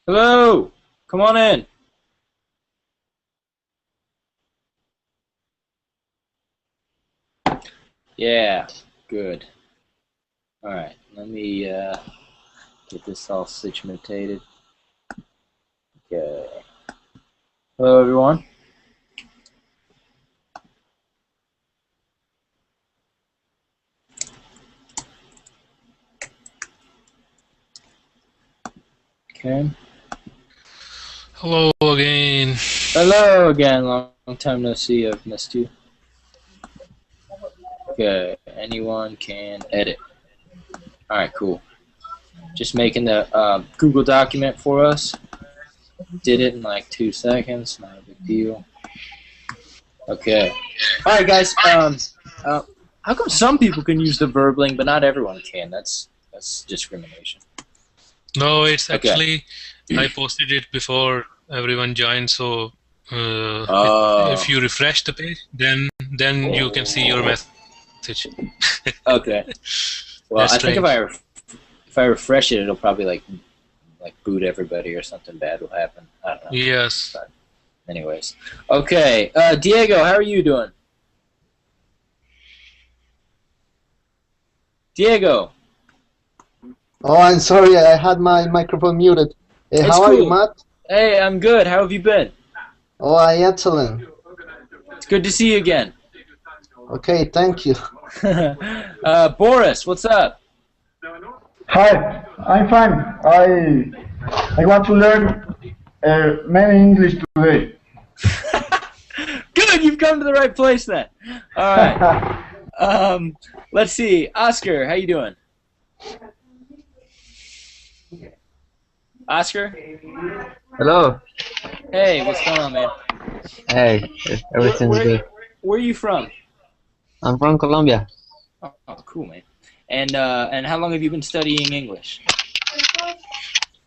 Hello! Come on in. Yeah, good. Alright, let me get this all situated. Okay. Hello, everyone. Okay. Hello again. Hello again. Long time no see. I've missed you. Okay. Anyone can edit. Alright, cool. Just making the Google document for us. Did it in like 2 seconds. Not a big deal. Okay. Alright, guys. How come some people can use the verbling, but not everyone can? That's discrimination. No, it's Okay. actually, I posted it before everyone joined, so if you refresh the page, then you can see your message. Okay. Well, That's I think strange. if I refresh it, it'll probably like boot everybody or something bad will happen. I don't know. Yes. But anyways, okay. Diego, how are you doing? Diego. Oh, I'm sorry, I had my microphone muted. It's how are you, cool. Matt? Hey, I'm good. How have you been? Oh, I'm excellent. It's good to see you again. Okay, thank you. Boris, what's up? Hi, I'm fine. I want to learn many English today. Good, you've come to the right place then. All right. Let's see. Oscar, how you doing? Oscar? Hello. Hey, what's going on, man? Hey, everything's good. Where are you from? I'm from Colombia. Oh, cool, man. And how long have you been studying English?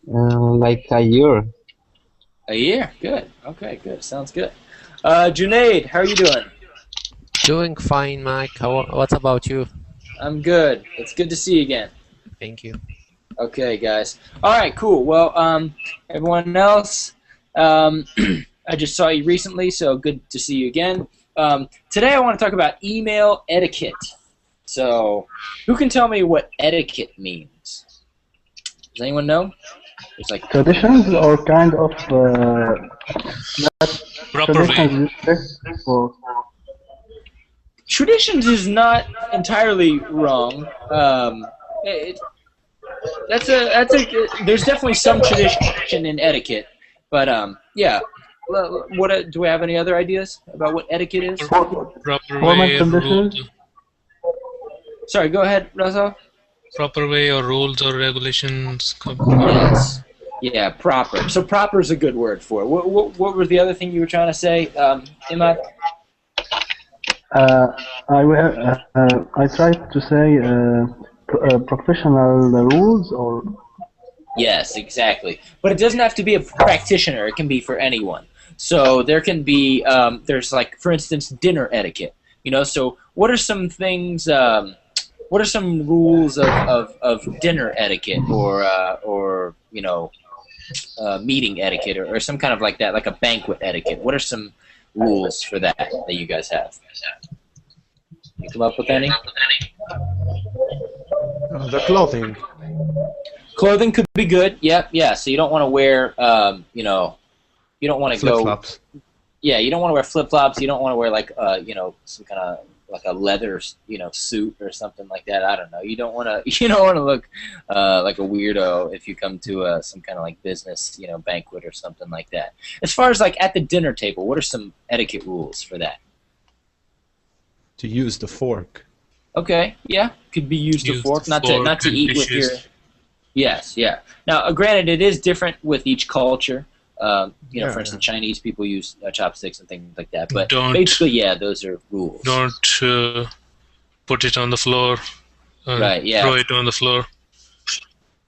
Like a year. A year. Good. Okay, good. Sounds good. Junaid, how are you doing? Doing fine, Mike. What about you? I'm good. It's good to see you again. Thank you. Okay, guys. All right, cool. Well, everyone else, I just saw you recently, so good to see you again. Today I want to talk about email etiquette. So, who can tell me what etiquette means? Does anyone know? It's like Traditions or kind of Proper way. traditions is not entirely wrong. There's definitely some tradition in etiquette, but yeah. What do we have any other ideas about what etiquette is? Proper way, rules. Sorry, go ahead, Raza. Proper way or rules or regulations. Yes. Yeah, proper. So proper is a good word for it. What was the other thing you were trying to say, Imad? I tried to say professional rules or. Yes, exactly. But it doesn't have to be a practitioner. It can be for anyone. So there can be, there's like, for instance, dinner etiquette. You know, so what are some things, what are some rules of dinner etiquette or you know, meeting etiquette or some kind of like that, like a banquet etiquette? What are some rules for that you guys have? You come up with any? The clothing. Clothing could be good. Yep, yeah. So you don't want to wear, you know, you don't want to go. Flip-flops. Yeah, you don't want to wear flip-flops. You don't want to wear like, you know, some kind of like a leather, you know, suit or something like that. I don't know. You don't want to. You don't want to look like a weirdo if you come to some kind of like business, you know, banquet or something like that. As far as like at the dinner table, what are some etiquette rules for that? To use the fork. Okay, yeah, could be used a fork, not to eat with your. Yes, yeah. Now, granted, it is different with each culture. You know, for instance, Chinese people use chopsticks and things like that. But basically, yeah, those are rules. Don't put it on the floor. Right, yeah. Throw it on the floor.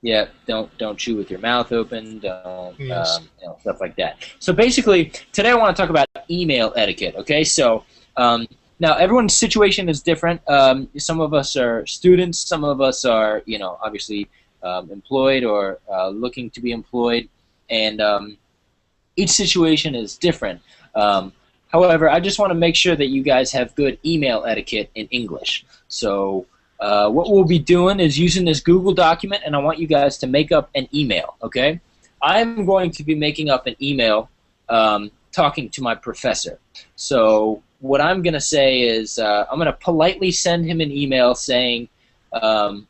Yeah, don't chew with your mouth open. Don't Yes. stuff like that. So basically, today I want to talk about email etiquette. Okay, so now everyone's situation is different. Some of us are students. Some of us are obviously employed or looking to be employed, and each situation is different. However, I just want to make sure that you guys have good email etiquette in English. So. What we'll be doing is using this Google document, and I want you guys to make up an email, okay? I'm going to be making up an email talking to my professor. So what I'm going to say is I'm going to politely send him an email saying, on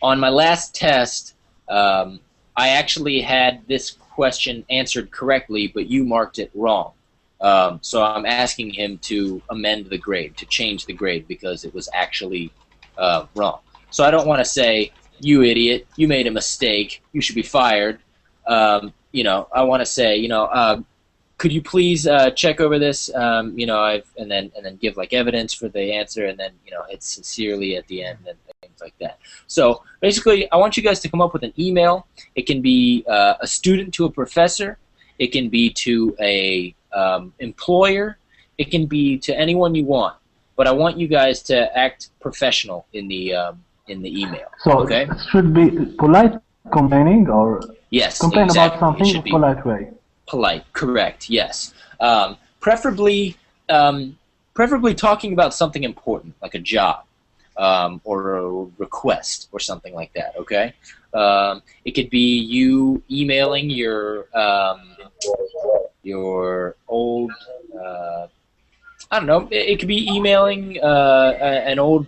my last test, I actually had this question answered correctly, but you marked it wrong. So I'm asking him to amend the grade, to change the grade because it was actually wrong. So I don't want to say, you idiot, you made a mistake, you should be fired. I want to say, could you please check over this? And then give like evidence for the answer, and then hit sincerely at the end and things like that. So basically, I want you guys to come up with an email. It can be a student to a professor. It can be to a employer. It can be to anyone you want, but I want you guys to act professional in the email. So okay? it should be polite complaining, or Yes, complain exactly. about something It in should a be polite way. polite. Correct. Yes. Preferably talking about something important, like a job, or a request, or something like that. Okay. It could be you emailing your old, I don't know, it could be emailing an old,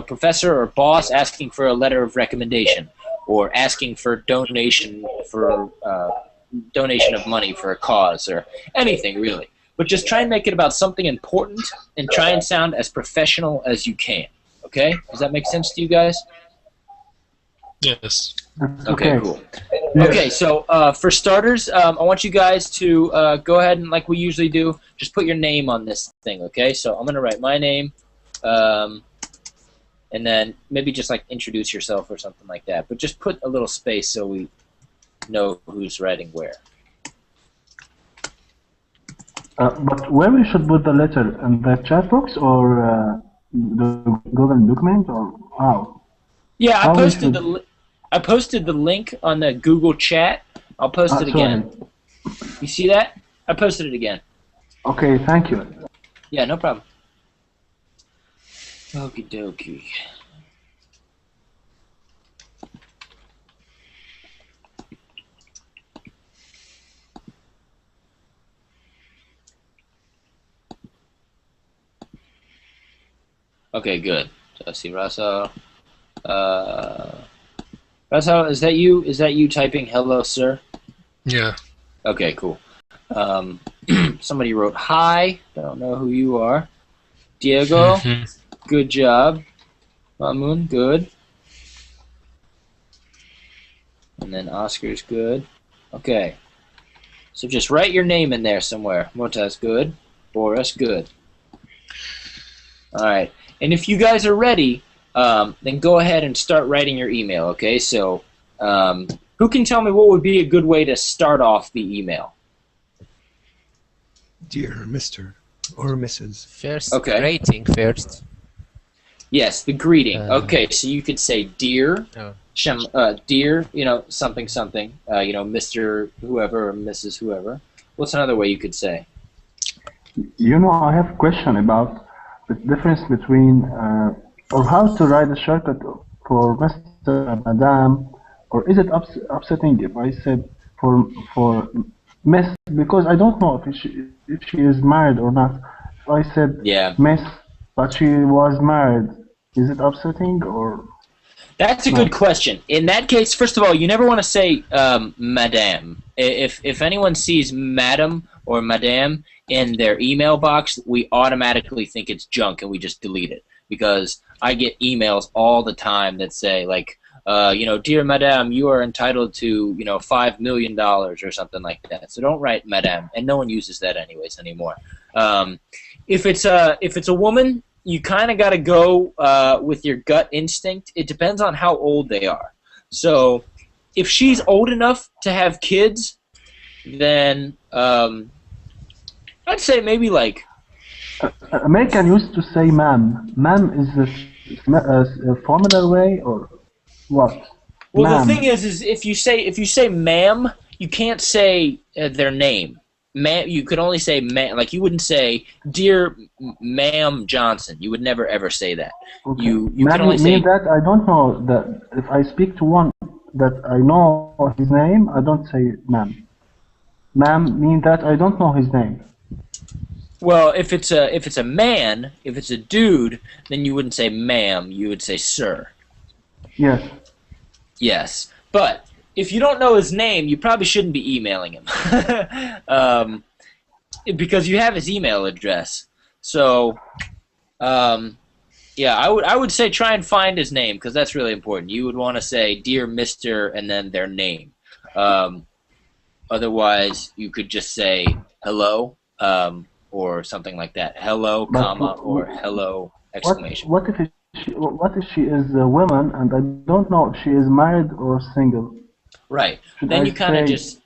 professor or boss asking for a letter of recommendation, or asking for donation of money for a cause, or anything really. But just try and make it about something important, and try and sound as professional as you can. Okay? Does that make sense to you guys? Yes. Okay, cool. Okay, so for starters, I want you guys to go ahead and, like we usually do, just put your name on this thing, okay? So I'm going to write my name, and then maybe just like introduce yourself or something like that. But just put a little space so we know who's writing where. But where we should put the letter, in the chat box or the Google document, or how? Yeah, How we I posted the link on the Google chat. I'll post it again. Sorry. You see that? I posted it again. Okay, thank you. Yeah, no problem. Okie dokie. Okay, good. So I see Russell. Russell, is that you? Is that you typing "Hello, sir"? Yeah. Okay, cool. Somebody wrote hi. I don't know who you are. Diego, good job. Mamoon, good. And then Oscar's good. Okay. So just write your name in there somewhere. Motaz, good. Boris, good. All right. And if you guys are ready, then go ahead and start writing your email, okay? So who can tell me what would be a good way to start off the email? Dear Mr. or Mrs. First, Okay. greeting first. Yes, the greeting. Okay, so you could say dear, dear, something, something, Mr. whoever or Mrs. whoever. What's another way you could say? I have a question about the difference between, or how to write a shortcut for Mr. and Madam, or is it upsetting if I said for Miss, because I don't know if she is married or not. If I said Miss, but she was married, is it upsetting or? That's a good question. In that case, first of all, you never want to say Madame. If anyone sees Madam or Madame in their email box, we automatically think it's junk and we just delete it. Because I get emails all the time that say, like, dear Madame, you are entitled to, $5 million or something like that. So don't write Madame, and no one uses that anyways anymore. If it's a woman, you kind of got to go with your gut instinct. It depends on how old they are. So if she's old enough to have kids, then I'd say maybe like. American used to say ma'am. Ma'am is a formal way or what? Well, the Ma'am. thing is if you say ma'am, you can't say their name. Ma'am, you could only say ma'am. Like you wouldn't say dear ma'am Johnson. You would never ever say that. Okay. You ma'am can only say. Mean that I don't know that if I speak to one that I know his name, I don't say ma'am. Ma'am mean that I don't know his name. Well, if it's a man, if it's a dude, then you wouldn't say ma'am. You would say sir. Yes. Yes, but if you don't know his name, you probably shouldn't be emailing him, because you have his email address. So, yeah, I would say try and find his name because that's really important. You would want to say dear Mr. and then their name. Otherwise, you could just say hello or something like that. Hello, comma, or hello exclamation. What if she is a woman and I don't know if she is married or single? Right. Should Then I you kind of say- just.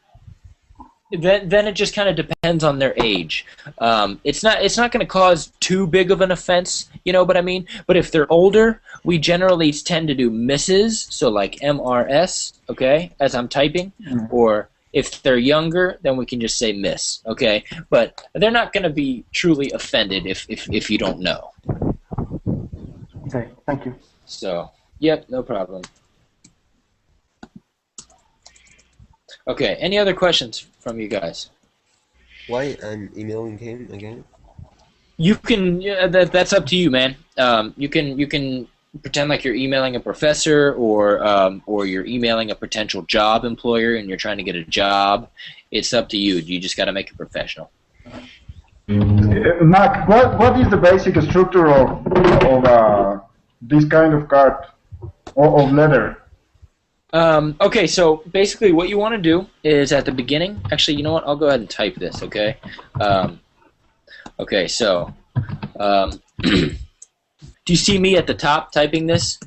Then it just kind of depends on their age. It's not going to cause too big of an offense, you know what I mean? But if they're older, we generally tend to do Mrs., so like MRS, okay, as I'm typing. Or if they're younger, then we can just say Miss, okay? But they're not going to be truly offended if you don't know. Okay, thank you. So, yep, no problem. Okay, any other questions from you guys? Why I'm emailing him again? You can. That's up to you, man. You can pretend like you're emailing a professor, or you're emailing a potential job employer, and you're trying to get a job. It's up to you. You just got to make it professional. Mac, what is the basic structure of this kind of card or of letter? Okay, so basically what you want to do is at the beginning. Actually, you know what? I'll go ahead and type this. Okay. Okay, so do you see me at the top typing this?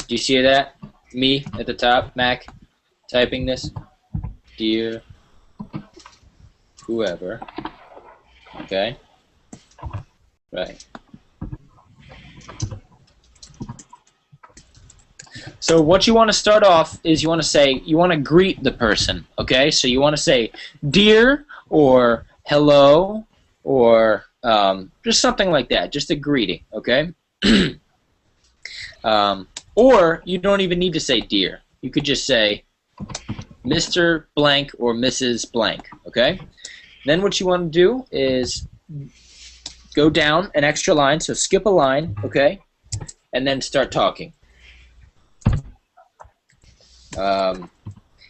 Do you see that? Me at the top, Mac, typing this? Dear whoever. Okay. Right. So what you want to start off is you want to greet the person, okay? So you want to say dear or hello or just something like that, just a greeting, okay? Or you don't even need to say dear. You could just say Mr. Blank or Mrs. Blank, okay? Then what you want to do is go down an extra line, so skip a line, okay? And then start talking.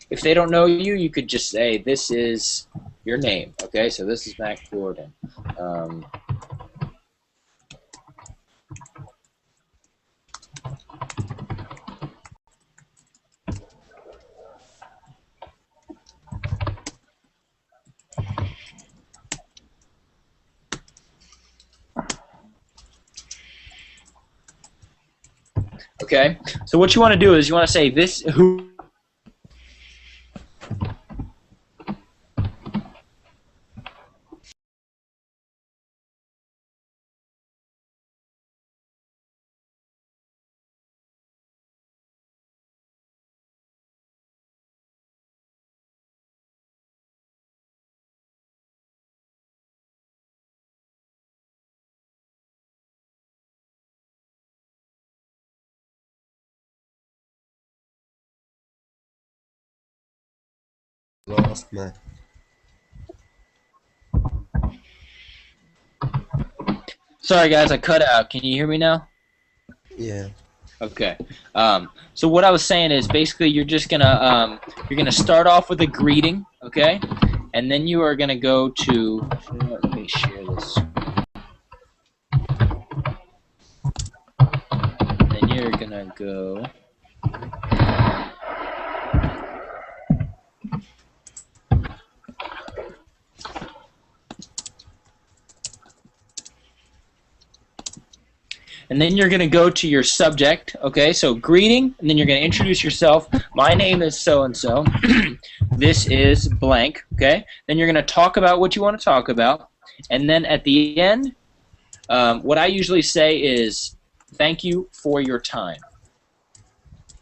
If they don't know you, you could just say, this is your name, okay? So this is Mac Gordon. Okay, so what you want to do is you want to say this who. Lost Mac. Sorry guys, I cut out. Can you hear me now? Yeah. Okay. So what I was saying is basically you're just gonna start off with a greeting, okay, and then you are gonna go to. Let me share this. Then you're gonna go. and then you're going to go to your subject, okay? So greeting, and then you're going to introduce yourself. My name is so-and-so. This is blank, okay? Then you're going to talk about what you want to talk about, and then at the end, what I usually say is, thank you for your time,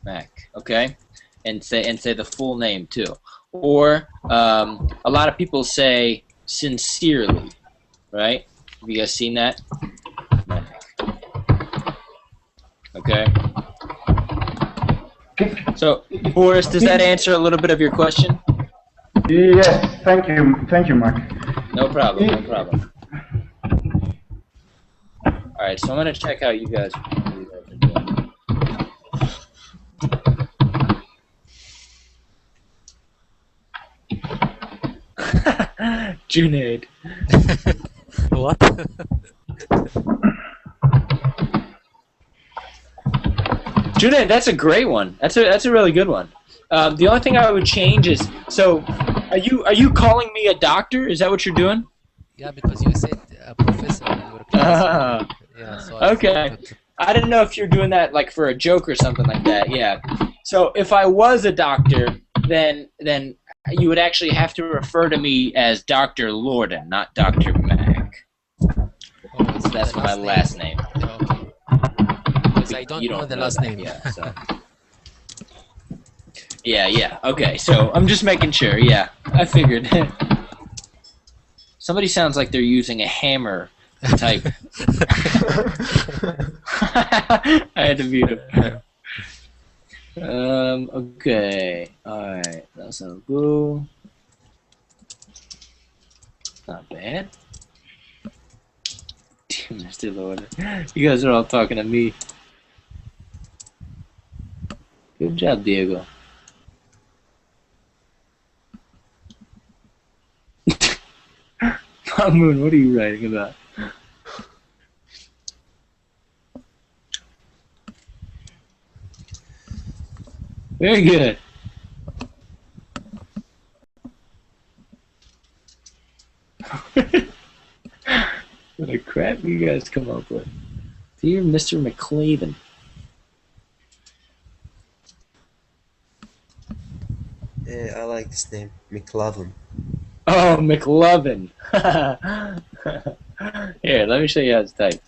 Mac, okay? And say the full name, too. Or a lot of people say, sincerely, right? Have you guys seen that? Okay. So, Boris, does that answer a little bit of your question? Yes, thank you, Mac. No problem, no problem. Alright, so I'm going to check how you guys are doing. Junaid. What? Junaid, that's a great one. That's a really good one. The only thing I would change is, so are you calling me a doctor? Is that what you're doing? Yeah, because you said a professor in your class. Yeah, so Okay. I didn't know if you're doing that like for a joke or something like that. Yeah. So if I was a doctor, then you would actually have to refer to me as Dr. Lorden, not Dr. Mack. Oh, So that's my last name. Yeah, okay. Because I don't know the last name. Yeah. So. Yeah. Okay. So I'm just making sure. Yeah, I figured. Somebody sounds like they're using a hammer to type. I had to mute him. Okay. Alright. That's a boo. Not bad. Mr. Lord. You guys are all talking to me. Good job, Diego. Moon, what are you writing about? Very good. What a crap you guys come up with. Dear Mr. McClaven. Yeah, I like this name, McLovin. Oh, McLovin. Here, let me show you how to type.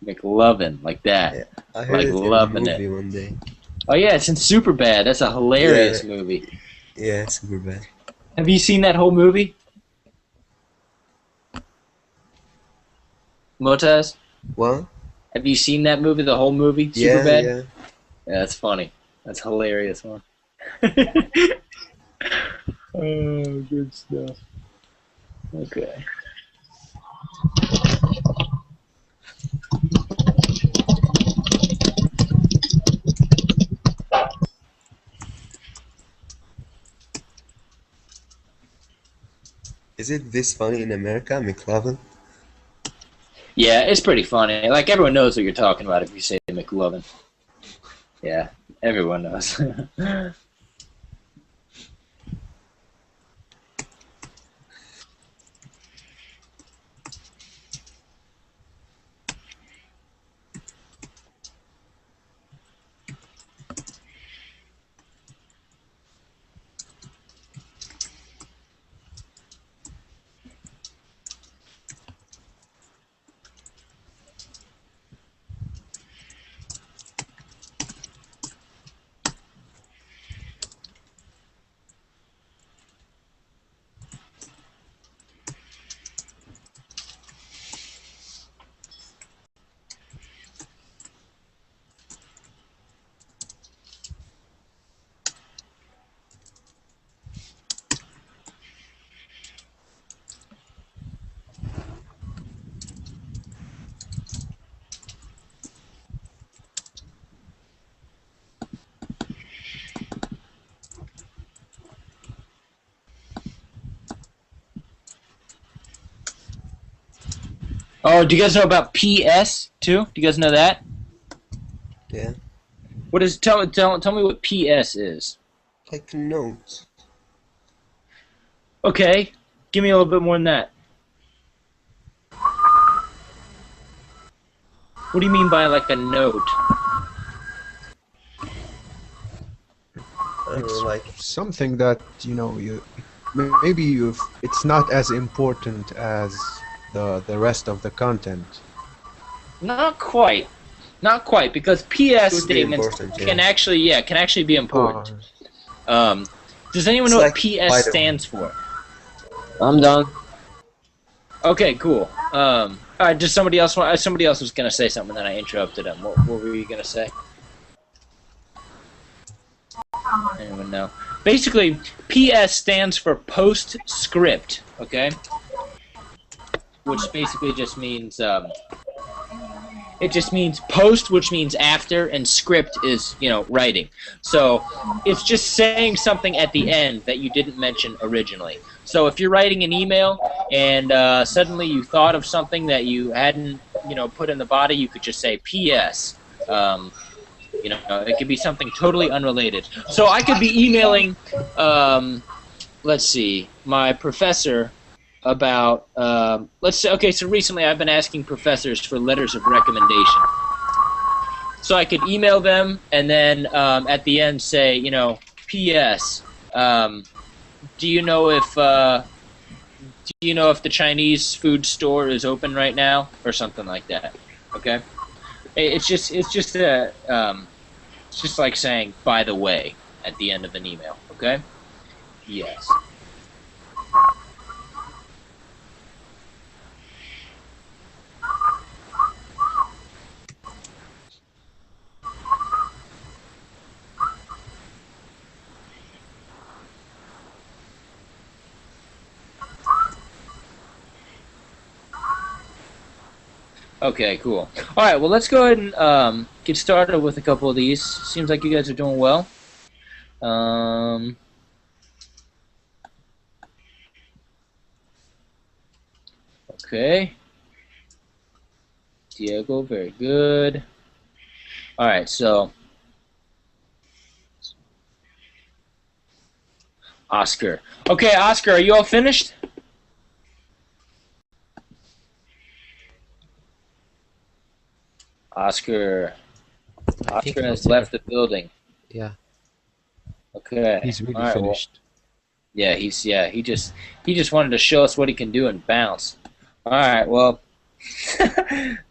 McLovin, like that. Yeah, I heard like it loving in a movie it. one day. Oh yeah, it's in Superbad. That's a hilarious movie. Yeah, super bad. Have you seen that whole movie? Motaz? What? Have you seen that movie, the whole movie? Yeah, Superbad? yeah. Yeah, that's funny. That's hilarious one. Oh, good stuff. Okay. Is it this funny in America, McLovin? Yeah, it's pretty funny. Like, everyone knows what you're talking about if you say McLovin. Yeah, everyone knows. Oh, do you guys know about PS too? Do you guys know that? Yeah. What is tell me what PS is? Like notes. Okay, give me a little bit more than that. What do you mean by like a note? I don't know, like Something that it's not as important as the rest of the content. Not quite. Not quite, because PS Could be statements important, yeah. can actually be important. Does anyone It's know like what PS vital. stands for? I'm done. Okay, cool. All right, does somebody else want? Somebody else was gonna say something, and then I interrupted them. What were you gonna say? Anyone know? Basically, PS stands for postscript. Okay, which basically just means it just means post, which means after, and script is, writing. So it's just saying something at the end that you didn't mention originally. So if you're writing an email and suddenly you thought of something that you hadn't, put in the body, you could just say PS. It could be something totally unrelated. So I could be emailing, let's see, my professor about, let's say, okay, so recently I've been asking professors for letters of recommendation. So I could email them and then at the end say, P.S. Do you know if the Chinese food store is open right now, or something like that? Okay, it's just like saying by the way at the end of an email. Okay, yes. Okay, cool. All right, well, let's go ahead and get started with a couple of these. Seems like you guys are doing well. Okay. Diego, very good. All right, so Oscar. Okay, Oscar, are you all finished? Oscar has left the building. Yeah. Okay. He's really All right, finished. Well, he just wanted to show us what he can do and bounce. All right, well,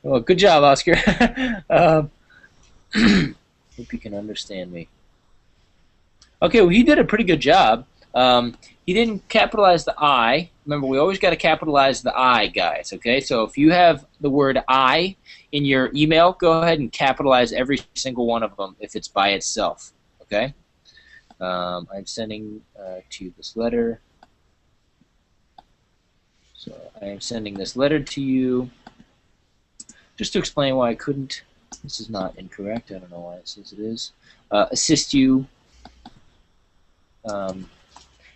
well, good job, Oscar. Hope you can understand me. Okay, well, he did a pretty good job. He didn't capitalize the I. Remember, we always got to capitalize the I, guys, okay? So if you have the word I in your email, go ahead and capitalize every single one of them if it's by itself, okay? I'm sending to you this letter. So I am sending this letter to you just to explain why I couldn't. This is not incorrect. I don't know why it says it is. Assist you.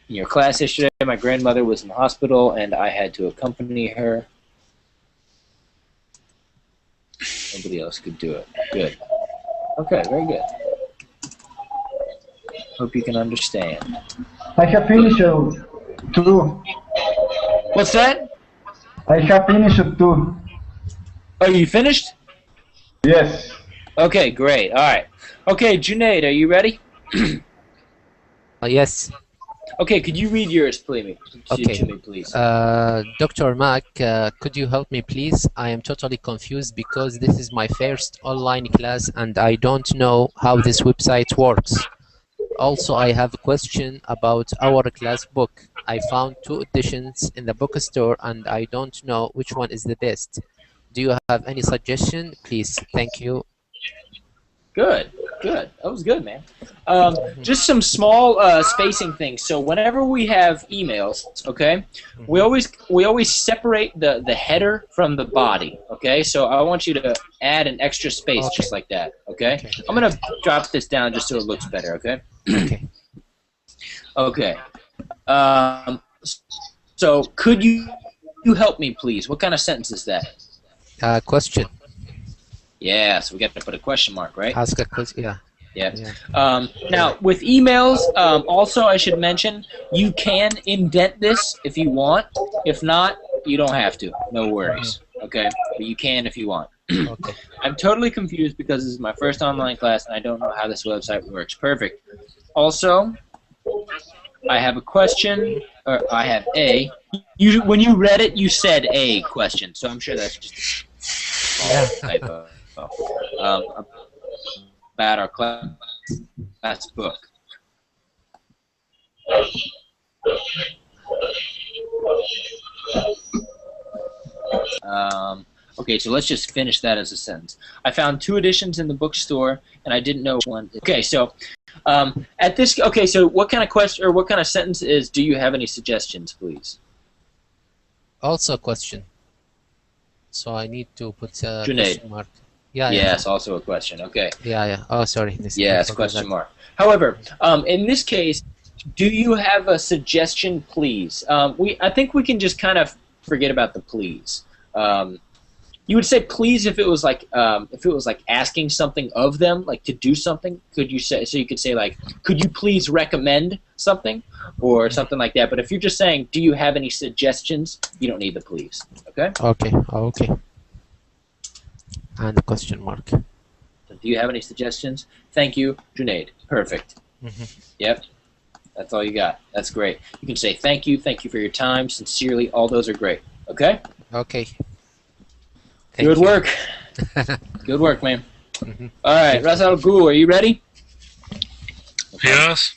In your class yesterday, my grandmother was in the hospital, and I had to accompany her. Nobody else could do it. Good. Okay, very good. Hope you can understand. I have finished too. What's that? I have finished too. Oh, you finished? Yes. Okay, great. All right. Okay, Junaid, are you ready? Yes. Okay, could you read yours, please? Okay. To me, please. Dr. Mack, could you help me, please? I am totally confused because this is my first online class and I don't know how this website works. Also, I have a question about our class book. I found 2 editions in the bookstore and I don't know which one is the best. Do you have any suggestion? Please, thank you. Good. That was good, man. Just some small spacing things. So whenever we have emails, okay, we always separate the header from the body. Okay, so I want you to add an extra space just like that. Okay, I'm gonna drop this down just so it looks better. Okay. Okay. Okay. So could you help me, please? What kind of sentence is that? Question. Yeah, so we got to put a question mark, right? Ask a question. Yeah. Yeah. Now, with emails, also I should mention, you can indent this if you want. If not, you don't have to. No worries. Okay? But you can if you want. Okay. I'm totally confused because this is my first online class and I don't know how this website works. Perfect. Also, I have a question, or I have a. When you read it, you said a question, so I'm sure that's just a typo. About our class book. Okay, so let's just finish that as a sentence. I found 2 editions in the bookstore, and I didn't know one. Okay, so at this. Okay, so what kind of question or what kind of sentence is? Do you have any suggestions, please? Also a question. So I need to put a Junaid. question mark. Yeah. Yes, also a question. Okay. Yeah. Oh, sorry. Yes, question mark. However, in this case, do you have a suggestion, please? I think we can just kind of forget about the please. You would say please if it was like asking something of them, like to do something. Could you say so? You could say like, could you please recommend something, or something like that. But if you're just saying, do you have any suggestions? You don't need the please. Okay. Okay. And a question mark. So do you have any suggestions? Thank you, Junaid. Perfect. Yep. That's all you got. That's great. You can say thank you for your time, sincerely. All those are great. Okay. Okay. Good work. Good work, man. All right, Ras Al Ghul, are you ready? Yes.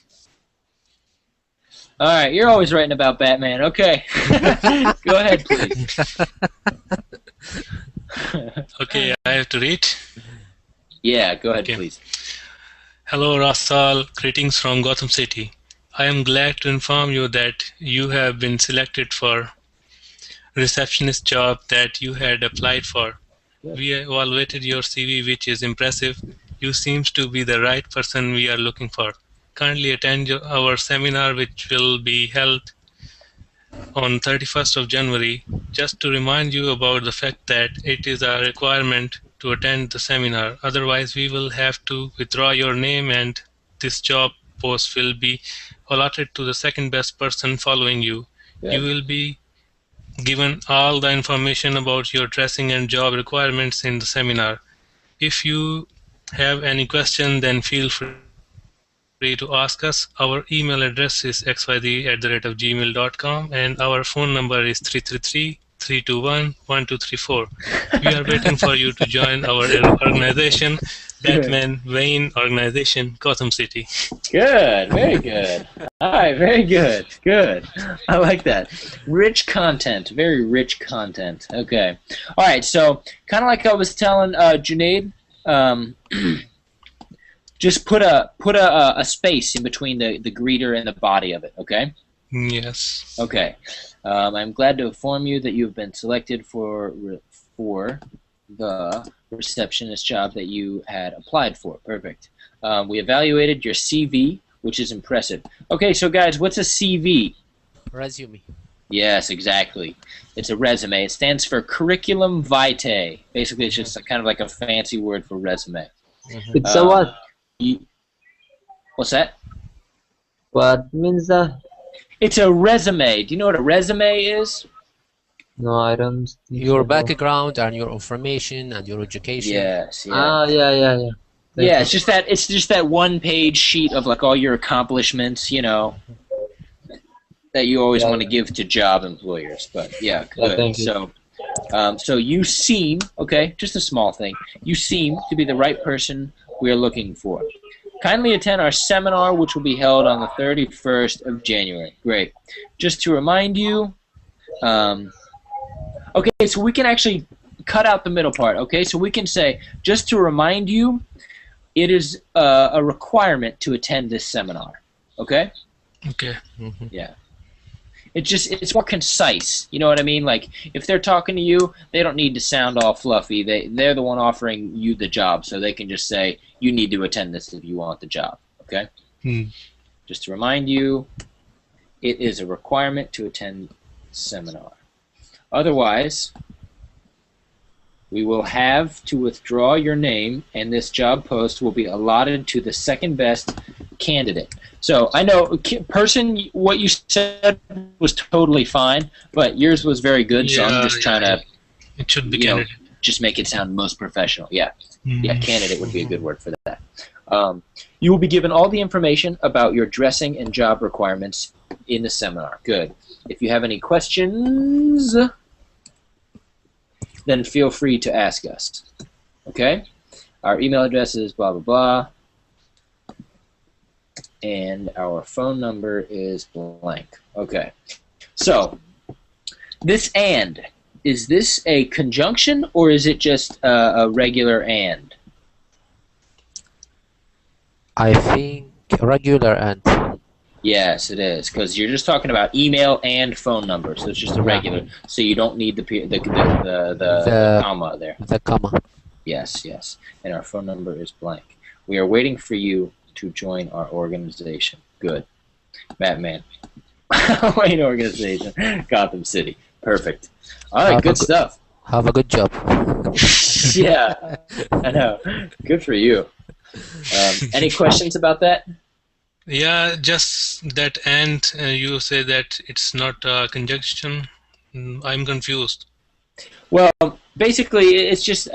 All right, you're always writing about Batman. Okay. Go ahead, please. Okay, I have to read. Yeah, go ahead, Okay. please. Hello, Rasal. Greetings from Gotham City. I am glad to inform you that you have been selected for receptionist job that you had applied for. We evaluated your CV, which is impressive. You seems to be the right person we are looking for. Kindly attend our seminar, which will be held on 31st of January. Just to remind you about the fact that it is a requirement to attend the seminar. Otherwise, we will have to withdraw your name and this job post will be allotted to the second best person following you. Good. You will be given all the information about your dressing and job requirements in the seminar. If you have any question, then feel free to ask us. Our email address is xyz@gmail.com and our phone number is 333-321-1234. We are waiting for you to join our organization, Batman Wayne Organization, Gotham City. Good, very good. All right, very good. Good. I like that. Rich content, very rich content. Okay. All right, so kind of like I was telling Junaid, just put a space in between the greeter and the body of it, okay? Yes. Okay. I'm glad to inform you that you've been selected for the receptionist job that you had applied for. Perfect. We evaluated your CV, which is impressive. Okay, so guys, what's a CV? Resume. Yes, exactly. It's a resume. It stands for curriculum vitae. Basically, it's just kind of like a fancy word for resume. It's a what? What's that? What means that? It's a resume. Do you know what a resume is? No, I don't. Your background and your information and your education. Yes. Yeah. Ah, yeah. Yeah, it's just that one-page sheet of like all your accomplishments, you know, that you always want to give to job employers. But yeah, good. Thank you. So you seem, okay, just a small thing. You seem to be the right person we are looking for. Kindly attend our seminar, which will be held on the 31st of January. Great. Just to remind you, okay, so we can actually cut out the middle part. Okay, so we can say, just to remind you, it is a requirement to attend this seminar. Okay? Okay. Yeah. It's more concise. You know what I mean? Like, if they're talking to you, they don't need to sound all fluffy. They're the one offering you the job, so they can just say, you need to attend this if you want the job. Okay? Just to remind you, it is a requirement to attend seminar. Otherwise, we will have to withdraw your name, and this job post will be allotted to the second best candidate. So I know, what you said was totally fine, but yours was very good. So I'm just trying to. It should be candidate. just make it sound most professional. Yeah, candidate would be a good word for that. You will be given all the information about your dressing and job requirements in the seminar. Good. If you have any questions, then feel free to ask us. Okay? Our email address is blah, blah, blah. And our phone number is blank. Okay. So, this and, is this a conjunction or is it just a regular and? I think regular and. Yes, it is, because you're just talking about email and phone number, so it's just a regular. So you don't need the comma there. The comma. Yes, yes. And our phone number is blank. We are waiting for you to join our organization. Good. Batman. Wayne organization. Gotham City. Perfect. All right, good stuff. Have a good job. Yeah, I know. Good for you. Any questions about that? Yeah, just that and you say that it's not a conjunction. I'm confused. Well, basically, it's just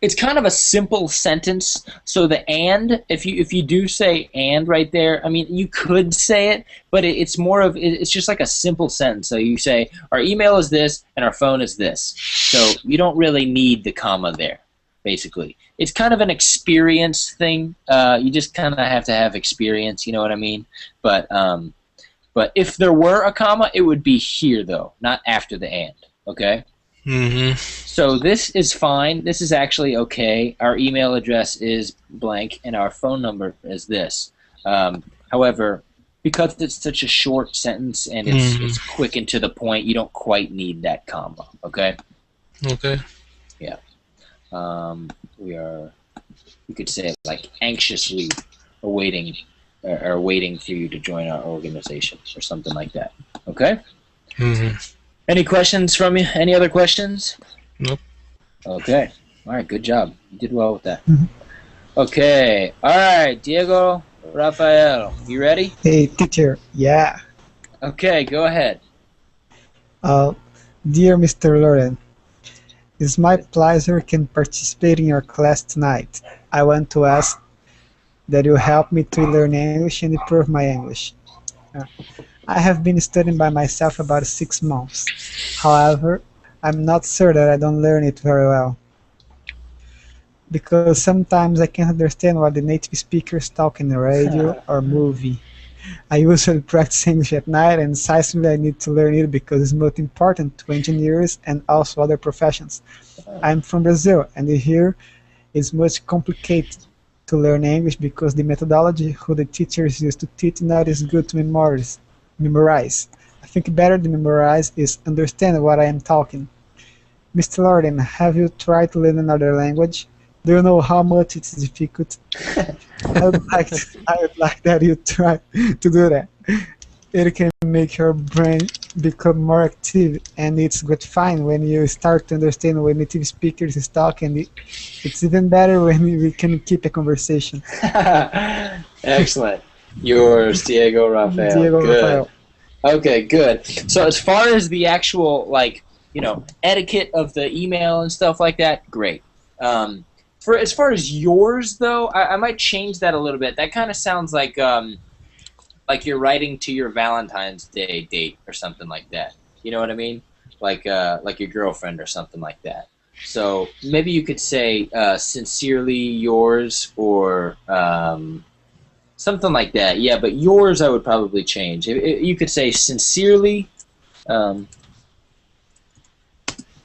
it's kind of a simple sentence. So the and, if you do say and right there, I mean, you could say it, but it's more of it's just like a simple sentence. So you say our email is this and our phone is this. So you don't really need the comma there. Basically, it's kind of an experience thing. You just kind of have to have experience. You know what I mean? But if there were a comma, it would be here though, not after the and. Okay. Mm-hmm. So this is fine. This is actually okay. Our email address is blank, and our phone number is this. However, because it's such a short sentence and it's quick and to the point, you don't quite need that comma. Okay. Okay. Yeah. You could say it like anxiously awaiting or waiting for you to join our organization or something like that. Okay? Mm-hmm. Any questions from you? Any other questions? Nope. Okay. All right, good job. You did well with that. Okay. All right, Diego, Rafael, you ready? Hey, teacher. Yeah. Okay, go ahead. Dear Mr. Lauren, it's my pleasure can participate in your class tonight. I want to ask that you help me to learn English and improve my English. I have been studying by myself about 6 months. However, I'm not sure that I don't learn it very well. Because sometimes I can't understand what the native speakers talk in the radio or movie. I usually practice English at night, and decisively I need to learn it because it's most important to engineers and also other professions. I'm from Brazil, and here it's much complicated to learn English because the methodology who the teachers use to teach not is good to memorize. I think better to memorize is understand what I am talking. Mr. Lorden, have you tried to learn another language? Do you know how much it's difficult? I would like that you try to do that. It can make your brain become more active, and it's gratifying when you start to understand what native speakers is talking. It's even better when we can keep a conversation. Excellent. Yours, Diego Rafael. Diego Good. Rafael. Okay, good. So as far as the actual, etiquette of the email and stuff like that, great. For as far as yours, though, I might change that a little bit. That kind of sounds like you're writing to your Valentine's Day date or something like that. You know what I mean? Like your girlfriend or something like that. So maybe you could say sincerely yours or something like that. Yeah, but yours I would probably change. You could say sincerely,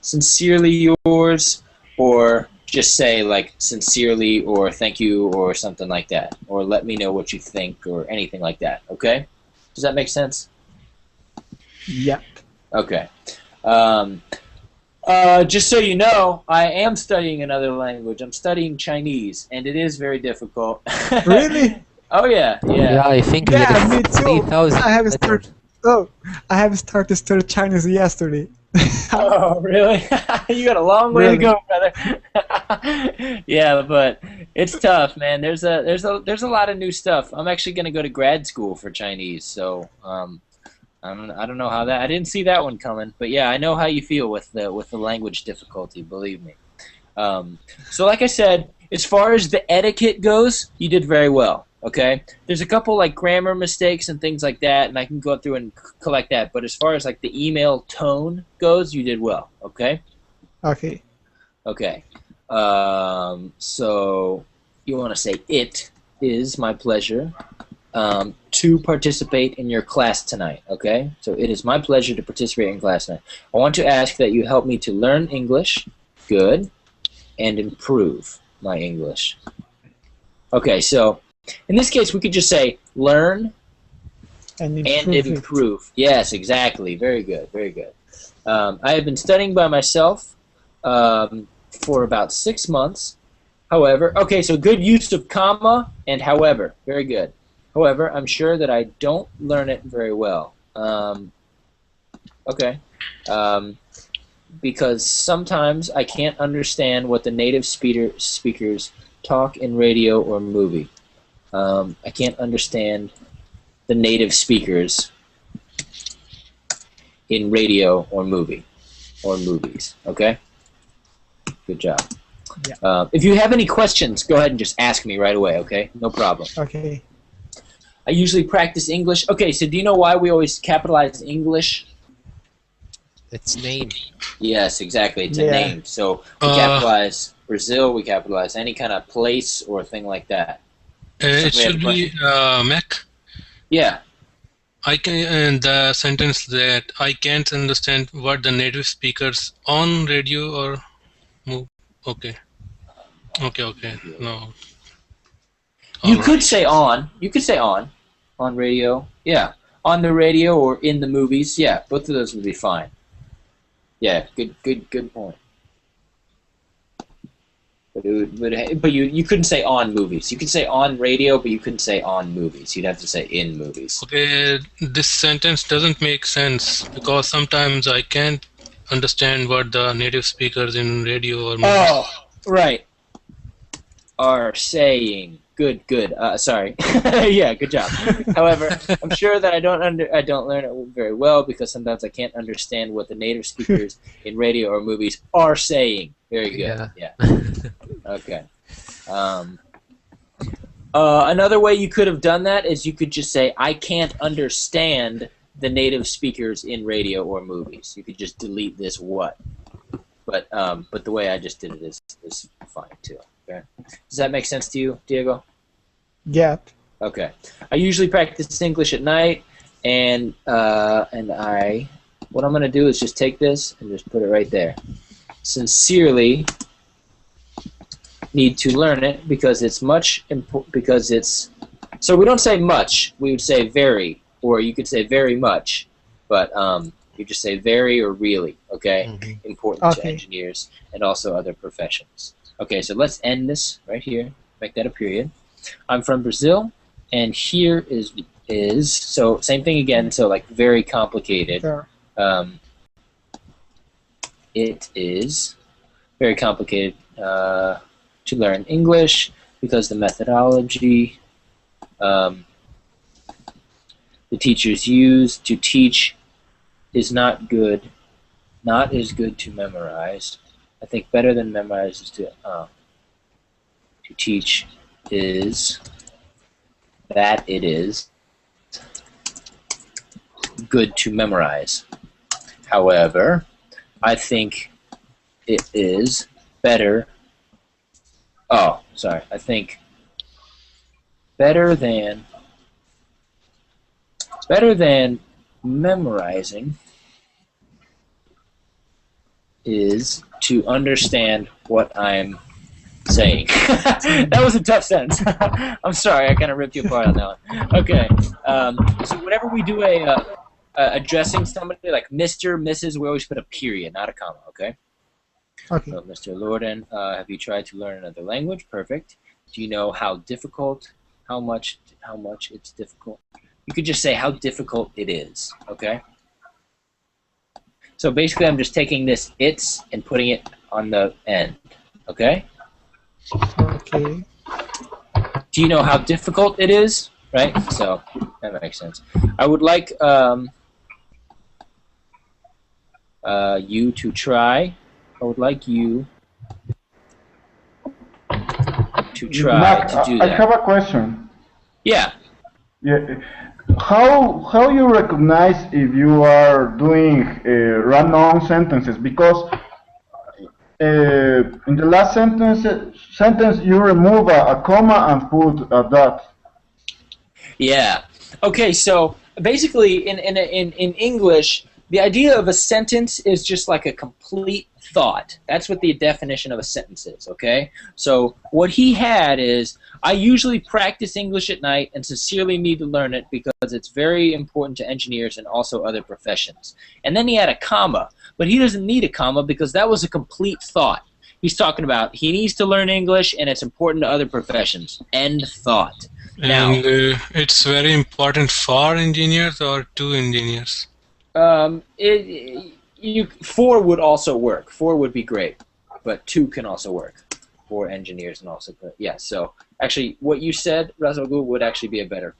sincerely yours, or just say like sincerely or thank you or something like that, or let me know what you think or anything like that. Okay, does that make sense? Yep. Okay. Just so you know, I am studying another language. I'm studying Chinese, and it is very difficult. Really? Oh yeah, yeah. Yeah, I think Yeah, me it's too. 3,000 I have letters. started. I have started to study Chinese yesterday. Oh, really? You got a long way to Really? go, brother. Yeah, but it's tough, man. There's a lot of new stuff. I'm actually gonna go to grad school for Chinese, so I'm I don't know how that. I didn't see that one coming, but yeah, I know how you feel with the language difficulty. Believe me. So, like I said, as far as the etiquette goes, you did very well. Okay, there's a couple like grammar mistakes and things like that, and I can go through and collect that. But as far as like the email tone goes, you did well. Okay. Okay. Okay. So you want to say, it is my pleasure to participate in your class tonight. Okay. So it is my pleasure to participate in class tonight. I want to ask that you help me to learn English, good, and improve my English. Okay. So in this case, we could just say learn And and improve. Yes, exactly. Very good. Very good. I have been studying by myself for about 6 months. However, okay, so good use of comma and however. Very good. However, I'm sure that I don't learn it very well. Okay. Because sometimes I can't understand what the native speakers talk in radio or movie. I can't understand the native speakers in radio or movie or movies. Okay? Good job. Yeah. If you have any questions, go ahead and just ask me right away, okay? No problem. Okay. I usually practice English. Okay, so do you know why we always capitalize English? It's name. Yes, exactly. It's a Yeah. name. So we capitalize Brazil, we capitalize any kind of place or thing like that. It should be Mack. Yeah. I can the sentence that I can't understand what the native speakers on radio or move. Okay. No. You All could say on. You could say on radio. Yeah, on the radio or in the movies. Yeah, both of those would be fine. Yeah, good point. But you couldn't say on movies. You could say on radio, but you couldn't say on movies. You'd have to say in movies. Okay, this sentence doesn't make sense because sometimes I can't understand what the native speakers in radio or movies. Oh, right. Are saying. Good. Sorry. Yeah, good job. However, I'm sure that I don't learn it very well because sometimes I can't understand what the native speakers in radio or movies are saying. Very good. Yeah. Okay. Another way you could have done that is you could just say, I can't understand the native speakers in radio or movies. You could just delete this what. But the way I just did it is fine too. Okay. Does that make sense to you, Diego? Yep. Okay. I usually practice English at night, and what I'm going to do is just take this and just put it right there. Sincerely need to learn it because it's so we don't say much, we would say very, or you could say very much, but you just say very or really, okay? Mm-hmm. Important to engineers and also other professions. Okay, so let's end this right here, make that a period. I'm from Brazil, and here is so same thing again, so like very complicated. Sure. It is very complicated to learn English because the methodology the teachers use to teach is not as good to memorize. I think better than memorize is to teach is that it is good to memorize. However, I think it is better. Oh, sorry. I think better than memorizing is to understand what I'm saying. That was a tough sentence. I'm sorry, I kind of ripped you apart on that one. Okay, so whenever we do addressing somebody like Mr., Mrs., we always put a period, not a comma, okay? Okay. So, Mr. Lorden, have you tried to learn another language? Perfect. Do you know how difficult, how much it's difficult? You could just say how difficult it is, okay? So basically I'm just taking this it's and putting it on the end, okay? Okay. Do you know how difficult it is? Right? So that makes sense. I would like you to try. I would like you to try Mac, to do I that. have a question. Yeah. Yeah. How you recognize if you are doing run-on sentences? Because in the last sentence you remove a comma and put a dot. Yeah. Okay, so basically in English, the idea of a sentence is just like a complete thought. That's what the definition of a sentence is, okay? So what he had is, I usually practice English at night and sincerely need to learn it because it's very important to engineers and also other professions. And then he had a comma, but he doesn't need a comma because that was a complete thought. He's talking about he needs to learn English and it's important to other professions. End thought. Now, And it's very important for engineers or to engineers? four would also work. Four would be great, but two can also work for engineers and also so actually what you said, Russell, would actually be a better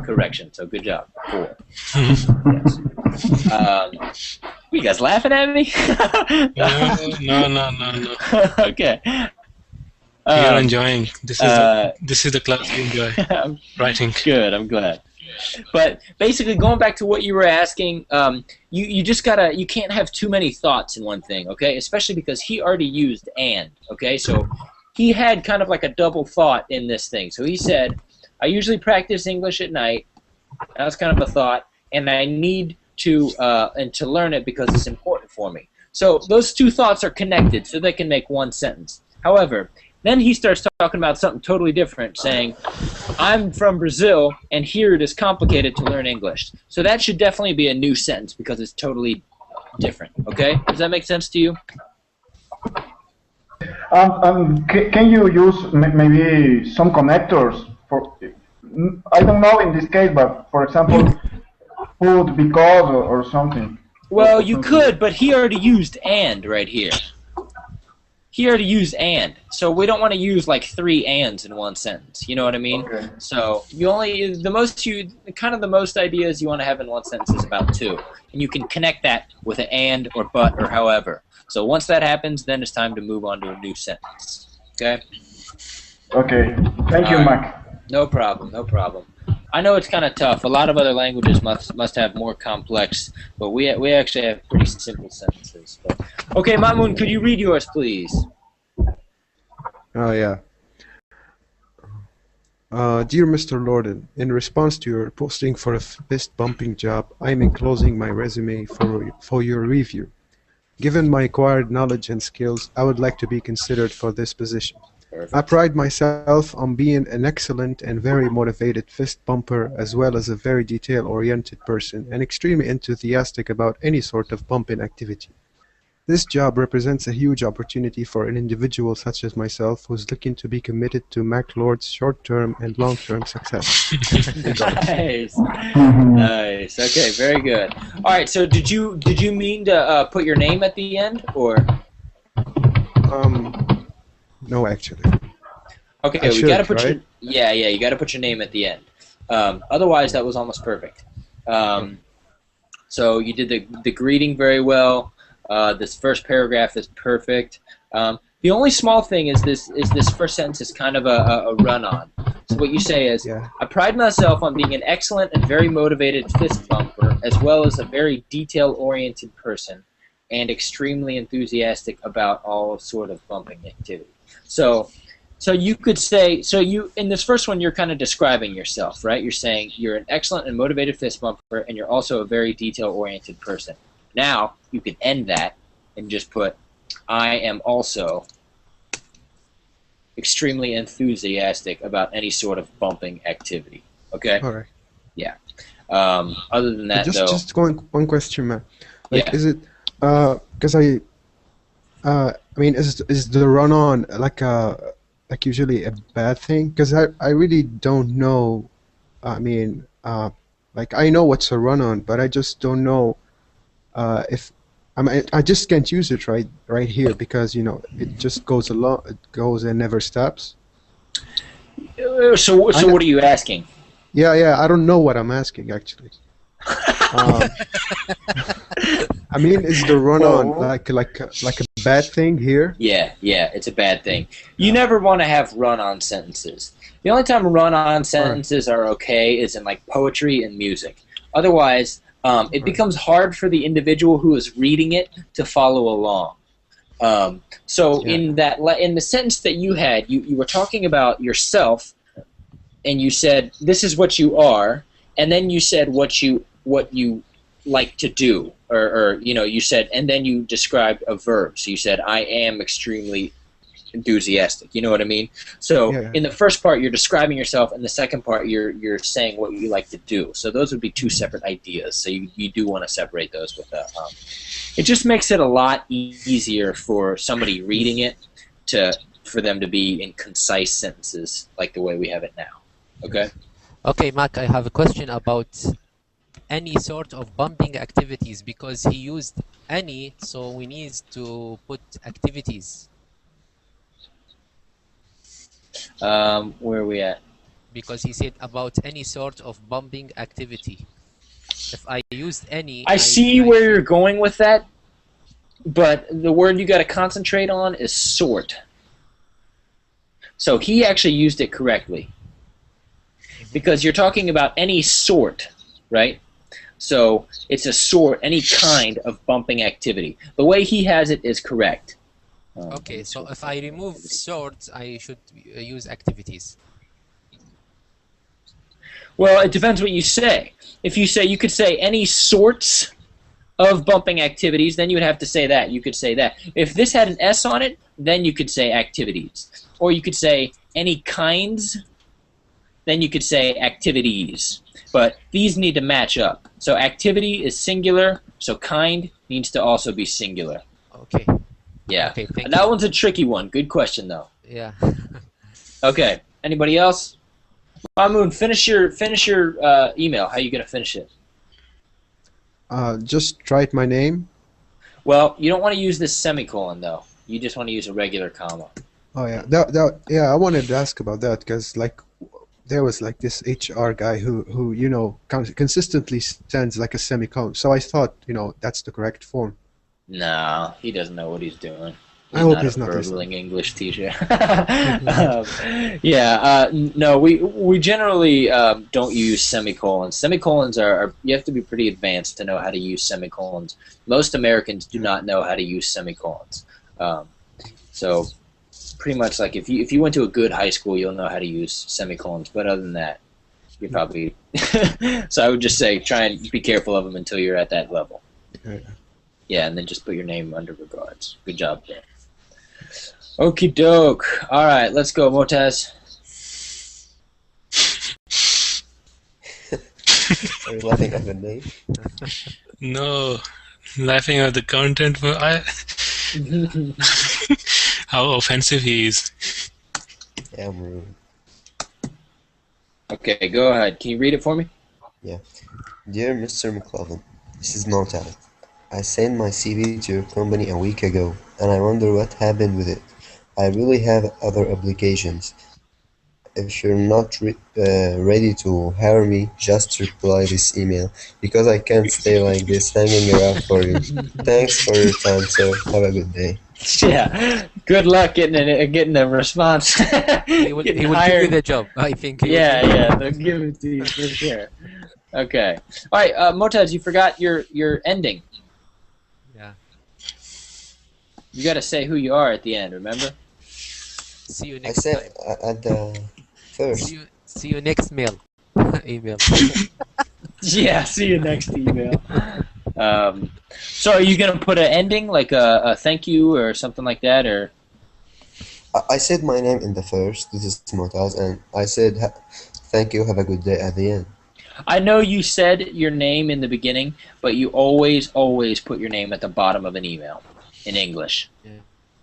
correction. So good job. Four. Yes. You guys laughing at me? No. Okay. You're enjoying. This is the class we enjoy. Writing. Good. I'm glad. But basically, going back to what you were asking, you just gotta, you can't have too many thoughts in one thing, okay? Especially because he already used and, okay? So he had kind of like a double thought in this thing. So he said, I usually practice English at night. That was kind of a thought, and I need to learn it because it's important for me. So those two thoughts are connected, so they can make one sentence. However, then he starts talking about something totally different, saying, I'm from Brazil, and here it is complicated to learn English. So that should definitely be a new sentence because it's totally different, okay? Does that make sense to you? Can you use maybe some connectors for, I don't know in this case, but for example, put because or something? Well, you could, but he already used and right here. He already used and, so we don't want to use like 3 ands in one sentence. You know what I mean? Okay. So the most ideas you want to have in one sentence is about 2, and you can connect that with an and or but or however. So once that happens, then it's time to move on to a new sentence. Okay? Okay. Thank you, Mac. No problem. No problem. I know it's kind of tough. A lot of other languages must have more complex, but we actually have pretty simple sentences. But, okay, Mamoun, could you read yours, please? Oh, yeah. Dear Mr. Lorden, in response to your posting for a fist-bumping job, I am enclosing my resume for your review. Given my acquired knowledge and skills, I would like to be considered for this position. Perfect. I pride myself on being an excellent and very motivated fist bumper, as well as a very detail-oriented person and extremely enthusiastic about any sort of bumping activity. This job represents a huge opportunity for an individual such as myself who's looking to be committed to Mack Lord's short-term and long-term success. Nice. Nice. Okay, very good. All right, so did you mean to put your name at the end, or? No, actually. Okay, we gotta put you gotta put your name at the end. Otherwise, that was almost perfect. So you did the greeting very well. This first paragraph is perfect. The only small thing is this first sentence is kind of a run-on. So what you say is, I pride myself on being an excellent and very motivated fist bumper, as well as a very detail-oriented person, and extremely enthusiastic about all sort of bumping activity. So you could say, in this first one, you're kind of describing yourself, right? You're saying you're an excellent and motivated fist bumper, and you're also a very detail-oriented person. Now, you can end that and just put, I am also extremely enthusiastic about any sort of bumping activity. Okay? All right. Yeah. Other than that, just one question, man. Like, Yeah. is it because I mean, is the run-on like usually a bad thing? Because I really don't know. I mean, like I know what's a run-on, but I just don't know if I just can't use it right here because it just goes along, it goes and never stops. So what are you asking? Yeah, I don't know what I'm asking actually. Um, I mean, is the run-on like a bad thing here? Yeah, it's a bad thing. You never want to have run-on sentences. The only time run-on sentences are okay is in like poetry and music. Otherwise, it becomes hard for the individual who is reading it to follow along. In the sentence that you had, you were talking about yourself, and you said this is what you are, and then you said what you like to do, or you said, and then you described a verb. So you said I am extremely enthusiastic. You know what I mean? So in the first part you're describing yourself, and the second part you're saying what you like to do. So those would be two separate ideas. So you do want to separate those with that. It just makes it a lot easier for somebody reading it for them to be in concise sentences like the way we have it now. Okay? Okay, Mac, I have a question about any sort of bumping activities, because he used any, so we need to put activities. Where are we at? Because he said about any sort of bumping activity. If I used any, I see where you're going with that, but the word you got to concentrate on is sort. So he actually used it correctly, because you're talking about any sort, right? So it's a sort, any kind of bumping activity. The way he has it is correct. Okay, so if I remove sorts, I should use activities. Well, it depends what you say. If you say, you could say any sorts of bumping activities, then you would have to say that. You could say that. If this had an S on it, then you could say activities. Or you could say any kinds, then you could say activities. But these need to match up. So activity is singular, so kind needs to also be singular. Okay. Yeah. Okay, and that one's a tricky one. Good question, though. Yeah. Okay. Anybody else? Mahmoud, finish your email. How are you going to finish it? Just write my name. Well, you don't want to use this semicolon, though. You just want to use a regular comma. Oh, yeah. I wanted to ask about that, because there was like this HR guy who consistently sends like a semicolon. So I thought, that's the correct form. No, he doesn't know what he's doing. I hope he's not not a listening. burbling English teacher. No, we generally don't use semicolons. Semicolons are you have to be pretty advanced to know how to use semicolons. Most Americans do not know how to use semicolons. So pretty much like if you went to a good high school, you'll know how to use semicolons. But other than that, you're probably so I would just say try and be careful of them until you're at that level. Yeah, and then just put your name under regards. Good job there. Okie doke. All right, let's go, Motaz. Are you laughing at the name? No, laughing at the content. How offensive he is. Yeah, I'm rude. Okay, go ahead. Can you read it for me? Yeah. Dear Mr. McLovin, this is Motaz. I sent my CV to your company a week ago, and I wonder what happened with it. I really have other obligations. If you're not ready to hire me, just reply this email, because I can't stay like this hanging around for you. Thanks for your time, sir. Have a good day. Yeah. Good luck getting a response. He will give you the job, I think. Yeah, they'll give it to you for sure. Okay. All right, Motaz, you forgot your ending. Yeah. You got to say who you are at the end, remember? See you next I time. said at the first. See you next email. Yeah, see you next email. So are you going to put an ending, like a thank you or something like that, or? I said my name in the first. This is Motaz, and I said thank you, have a good day at the end. I know you said your name in the beginning, but you always put your name at the bottom of an email in English. Yeah.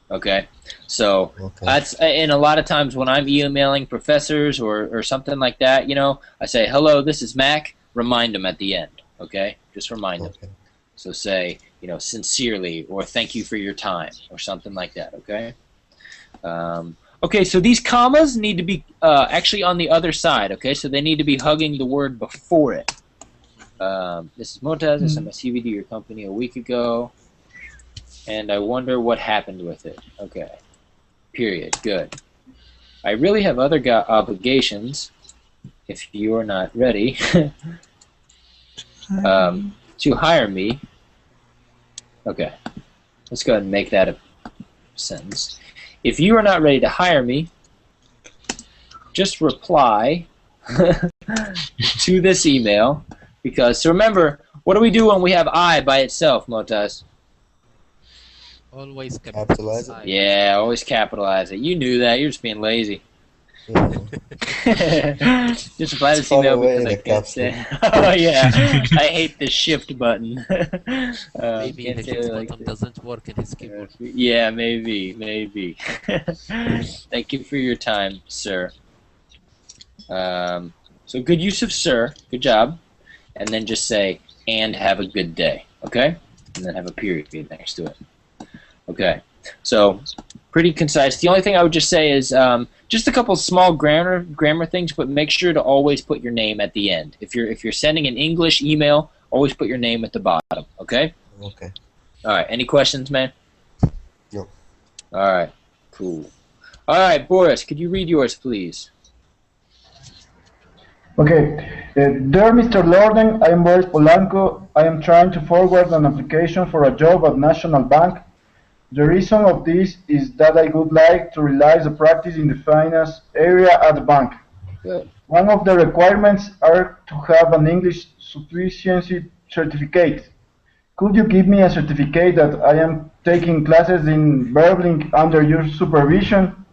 Okay? So that's, and a lot of times when I'm emailing professors or something like that, I say, hello, this is Mack. Remind them at the end. Okay? Just remind them. So say, sincerely, or thank you for your time, or something like that. Okay? Okay, so these commas need to be actually on the other side, okay? So they need to be hugging the word before it. This is Montez. I sent my CV to your company a week ago, and I wonder what happened with it. Okay. Period. Good. I really have other obligations, if you are not ready, to hire me. Okay. Let's go ahead and make that a sentence. If you are not ready to hire me, just reply to this email. Because, so remember, what do we do when we have I by itself, Montez? Always Capitalize it? Yeah, always capitalize it. You knew that. You're just being lazy. Yeah. Just reply to this Far email away because I the can't caps say. Oh yeah, I hate the shift button. Maybe can't the say it shift like button this. doesn't work in his keyboard. Yeah, maybe. Thank you for your time, sir. So good use of sir. Good job. And then just say, and have a good day. Okay? And then have a period next to it. Okay. So pretty concise. The only thing I would just say is just a couple small grammar things, but make sure to always put your name at the end. If you're sending an English email, always put your name at the bottom. Okay? Okay. All right. Any questions, man? No. All right. Cool. All right, Boris, could you read yours, please? Okay. Dear Mr. Lorden, I am Boris Polanco. I am trying to forward an application for a job at National Bank. The reason of this is that I would like to realize a practice in the finance area at the bank. Good. One of the requirements are to have an English sufficiency certificate. Could you give me a certificate that I am taking classes in Berlin under your supervision?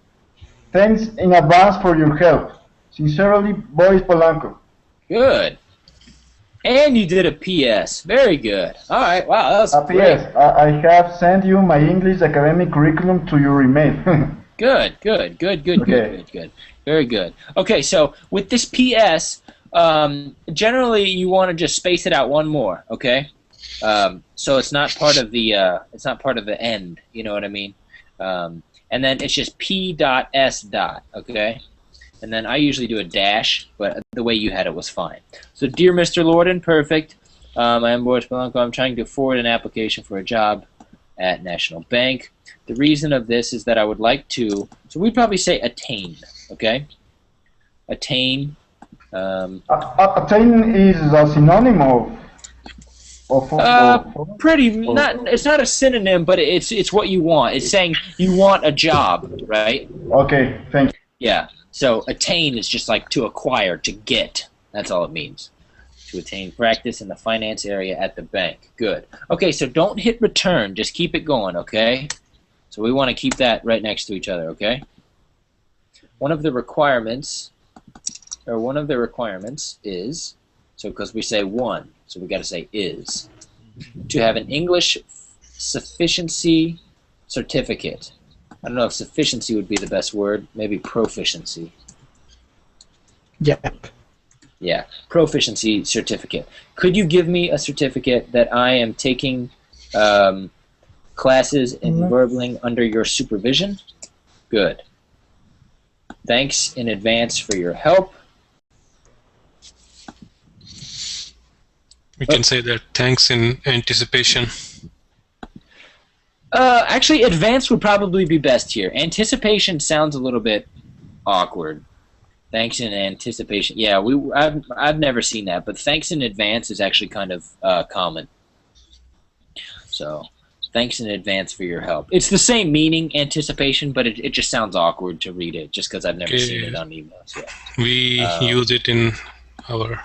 Thanks in advance for your help. Sincerely, Boris Polanco. Good. And you did a PS. Very good. All right. Wow, that was great. Yes, I have sent you my English academic curriculum to your email. Good. Very good. Okay, so with this PS, generally you want to just space it out one more. Okay, so it's not part of the end. You know what I mean? And then it's just P.S. Okay. And then I usually do a dash, but the way you had it was fine. So, dear Mr. Lorden, perfect. I am Boris Polanco. I'm trying to forward an application for a job at National Bank. The reason of this is that I would like to, so we'd probably say attain, okay? Attain. Attain is a synonym of it's not a synonym, but it's what you want. It's saying you want a job, right? Okay, thank you. Yeah. So attain is just like to acquire, to get. That's all it means. To attain practice in the finance area at the bank. Good. Okay, so don't hit return. Just keep it going, okay? So we want to keep that right next to each other, okay? One of the requirements is, so because we say one, so we got to say is, to have an English sufficiency certificate. I don't know if sufficiency would be the best word. Maybe proficiency. Yep. Yeah, proficiency certificate. Could you give me a certificate that I am taking classes in Verbling under your supervision? Good. Thanks in advance for your help. We can say that thanks in anticipation. Actually, advance would probably be best here. Anticipation sounds a little bit awkward. Thanks in anticipation. Yeah, I've never seen that, but thanks in advance is actually kind of common. So, thanks in advance for your help. It's the same meaning, anticipation, but it just sounds awkward to read it just because I've never seen it on emails yet. We use it in our...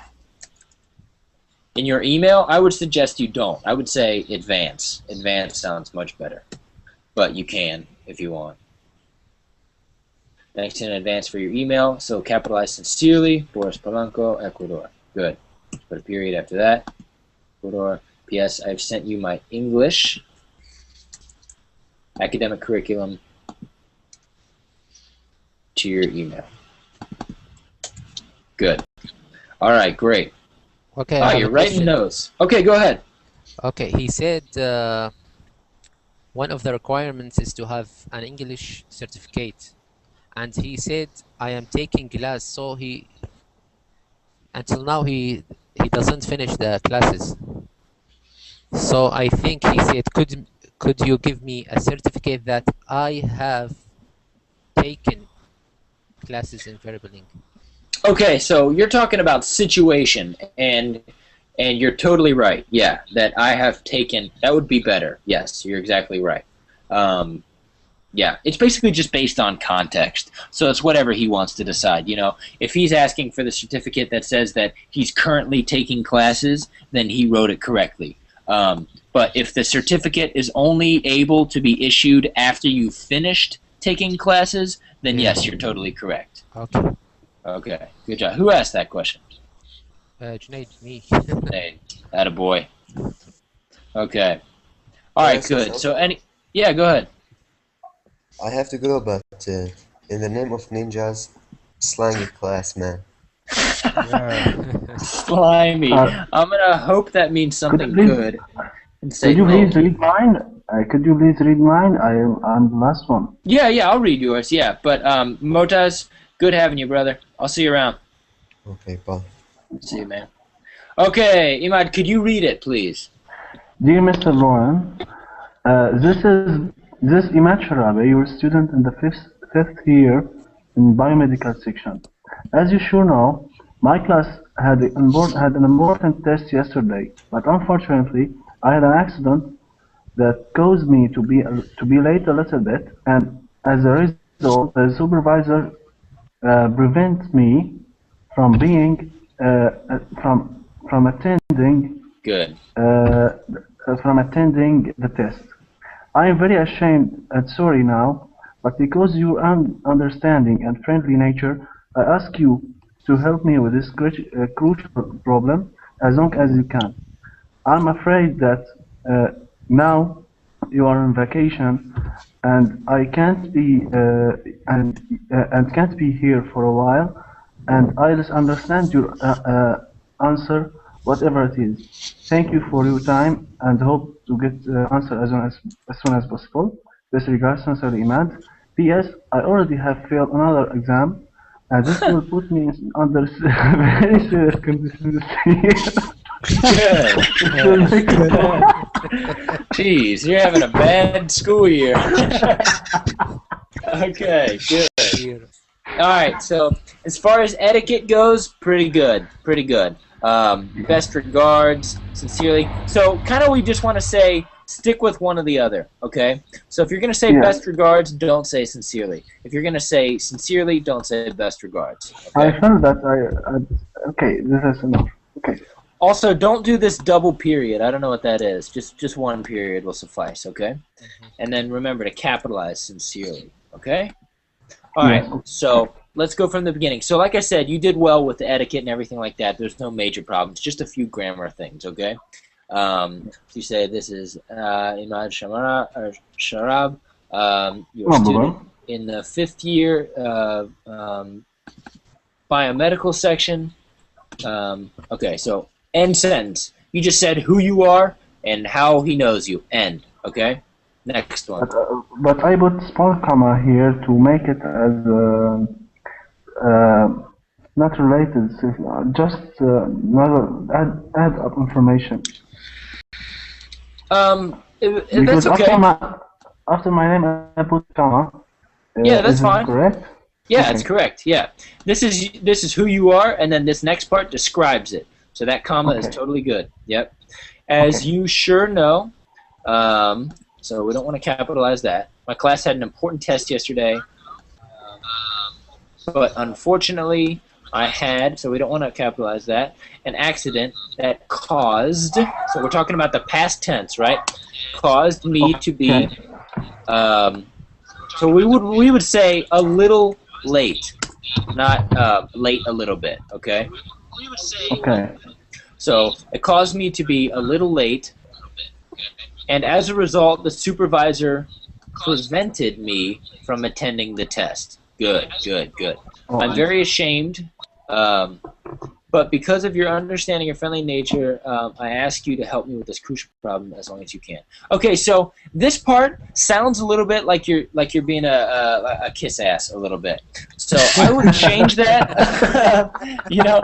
In your email, I would suggest you don't. I would say advance. Advance sounds much better. But you can if you want. Thanks in advance for your email. So capitalize sincerely, Boris Polanco, Ecuador. Good. Put a period after that. Ecuador. P.S. I've sent you my English academic curriculum to your email. Good. All right, great. Okay. Oh, you're writing notes. Okay, go ahead. Okay, he said one of the requirements is to have an English certificate, and he said I am taking class. So he, until now, he he doesn't finish the classes. So I think he said, could you give me a certificate that I have taken classes in Verbling? Okay, so you're talking about situation, and you're totally right. Yeah, that I have taken. That would be better. Yes, you're exactly right. Yeah, it's basically just based on context. So it's whatever he wants to decide. You know, if he's asking for the certificate that says that he's currently taking classes, then he wrote it correctly. But if the certificate is only able to be issued after you've finished taking classes, then yes, you're totally correct. Okay. Okay, good job. Who asked that question? Junaid, me. Hey, attaboy. Okay. All right, good. So yeah, go ahead. I have to go, but in the name of ninjas, slangy class, man. Slimy. I'm gonna hope that means something good. And say Could you no. please read mine? I'm the last one. Yeah, I'll read yours. Yeah, but Motaz, good having you, brother. I'll see you around. Okay, bye. See you, man. Okay, Imad, could you read it, please? Dear Mr. Lauren, this is Imad Sharabe, your student in the fifth year in biomedical section. As you sure know, my class had an important test yesterday, but unfortunately, I had an accident that caused me to be late a little bit, and as a result, the supervisor prevents me from being from attending Good. From attending the test. I am very ashamed and sorry now, but because your understanding and friendly nature, I ask you to help me with this crucial problem as long as you can. I'm afraid that now you are on vacation and I can't be and can't be here for a while, and I just understand your answer, whatever it is. Thank you for your time and hope to get answer as soon as possible. Best regards, sincerely, Imad. P.S. I already have failed another exam, and this will put me under very serious conditions. Jeez, you're having a bad school year. Okay, good. All right, so as far as etiquette goes, pretty good. Best regards, sincerely. So kind of we just want to say stick with one or the other, okay? So if you're going to say best regards, don't say sincerely. If you're going to say sincerely, don't say best regards. Okay? I felt that okay, this is enough. Okay. Also, don't do this double period. I don't know what that is. Just one period will suffice, okay? And then remember to capitalize sincerely, okay? All right, so let's go from the beginning. So like I said, you did well with the etiquette and everything like that. There's no major problems, just a few grammar things, okay? So you say this is Imad Sharab, you're a student in the 5th year biomedical section. Okay, so end sentence. You just said who you are and how he knows you. End, okay? Next one. But I put small comma here to make it as not related, just add up information. If that's okay. After my name, I put comma. Yeah, that's fine. Correct? Yeah, okay. It's correct. Yeah, this is who you are, and then this next part describes it. So that comma is totally good. Yep. As you sure know, so we don't want to capitalize that. My class had an important test yesterday, but unfortunately, I had, so we don't want to capitalize that, an accident that caused, so we're talking about the past tense, right? Caused me to be, so we would say a little late, not late a little bit, okay? Okay. So it caused me to be a little late, and as a result, the supervisor prevented me from attending the test. Good. I'm very ashamed, but because of your understanding and friendly nature, I ask you to help me with this crucial problem as long as you can. Okay, so this part sounds a little bit like you're being a kiss ass a little bit. So I would change that. You know,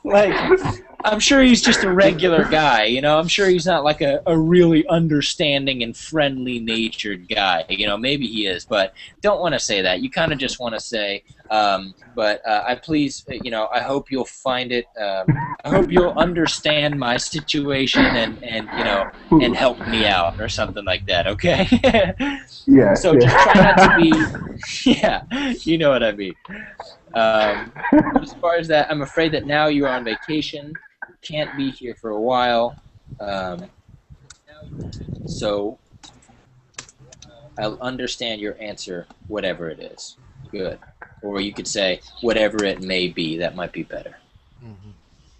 like I'm sure he's just a regular guy, you know. I'm sure he's not like a really understanding and friendly natured guy, you know. Maybe he is, but don't want to say that. You kind of just want to say, I please, you know, I hope you'll find it. I hope you'll understand my situation and you know and help me out or something like that. Okay. Yeah. So just try not to be. Yeah, you know what I mean. As far as that, I'm afraid that now you are on vacation. You can't be here for a while. So I'll understand your answer, whatever it is. Good. Or you could say, whatever it may be. That might be better.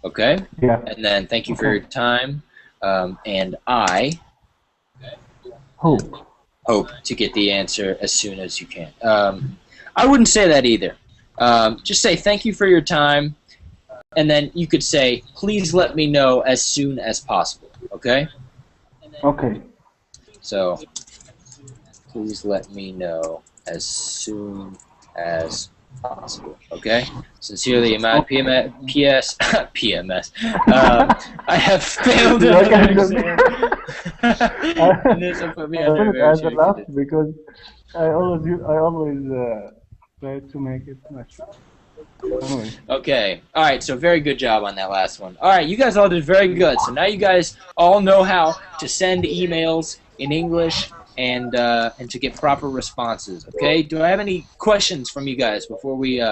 Okay? Yeah. And then thank you for your time. And I hope to get the answer as soon as you can. I wouldn't say that either. Just say thank you for your time, and then you could say, please let me know as soon as possible. Okay? Okay. So, please let me know as soon as possible. Okay? Sincerely, Mack, PS, PMS. I have failed another exam. And this will put me I under put it as a very laugh strict because I always try to make it natural. Anyway. Okay. All right. So very good job on that last one. All right. You guys all did very good. So now you guys all know how to send emails in English and to get proper responses. Okay. Do I have any questions from you guys before we